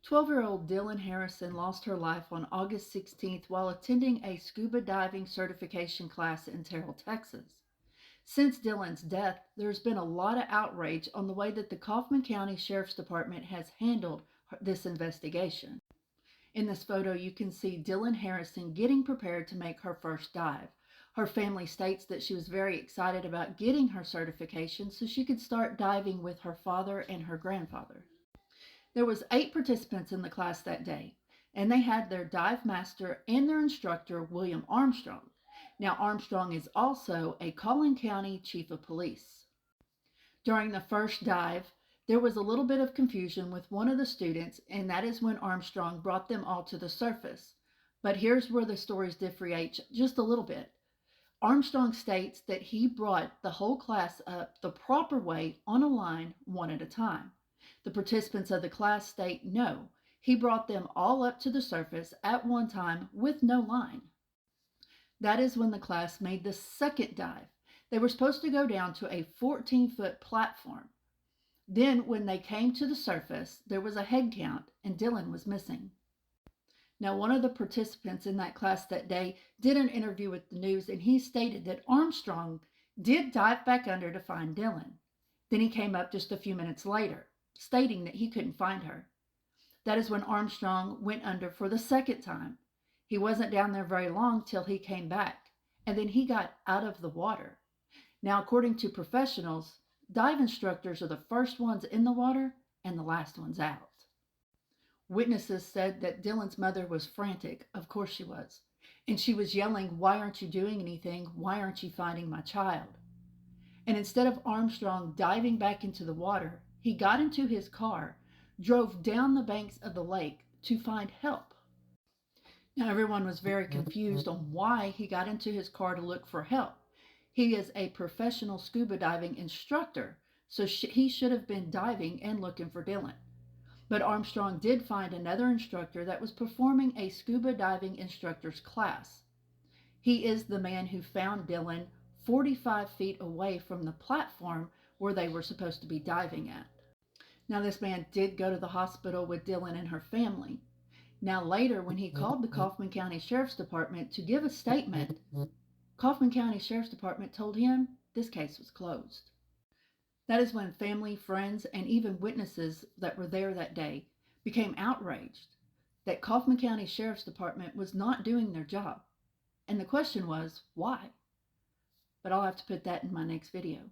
12-year-old Dylan Harrison lost her life on August 16th while attending a scuba diving certification class in Terrell, Texas. Since Dylan's death, there's been a lot of outrage on the way that the Kaufman County Sheriff's Department has handled this investigation. In this photo, you can see Dylan Harrison getting prepared to make her first dive. Her family states that she was very excited about getting her certification so she could start diving with her father and her grandfather. There was 8 participants in the class that day, and they had their dive master and their instructor, William Armstrong. Now, Armstrong is also a Collin County Chief of Police. During the first dive, there was a little bit of confusion with one of the students, and that is when Armstrong brought them all to the surface. But here's where the stories differentiate just a little bit. Armstrong states that he brought the whole class up the proper way on a line, one at a time. The participants of the class state no, he brought them all up to the surface at one time with no line. That is when the class made the second dive. They were supposed to go down to a 14-foot platform. Then, when they came to the surface, there was a head count, and Dylan was missing. Now, one of the participants in that class that day did an interview with the news, and he stated that Armstrong did dive back under to find Dylan. Then he came up just a few minutes later, stating that he couldn't find her. That is when Armstrong went under for the second time. He wasn't down there very long till he came back, and then he got out of the water. Now, according to professionals, dive instructors are the first ones in the water and the last ones out. Witnesses said that Dylan's mother was frantic. Of course she was. And she was yelling, "Why aren't you doing anything? Why aren't you finding my child?" And instead of Armstrong diving back into the water, he got into his car, drove down the banks of the lake to find help. Now, everyone was very confused on why he got into his car to look for help. He is a professional scuba diving instructor, so he should have been diving and looking for Dylan. But Armstrong did find another instructor that was performing a scuba diving instructor's class. He is the man who found Dylan 45 feet away from the platform where they were supposed to be diving at. Now, this man did go to the hospital with Dylan and her family. Now, later, when he called the Kaufman County Sheriff's Department to give a statement, Kaufman County Sheriff's Department told him this case was closed. That is when family, friends, and even witnesses that were there that day became outraged that Kaufman County Sheriff's Department was not doing their job. And the question was, why? But I'll have to put that in my next video.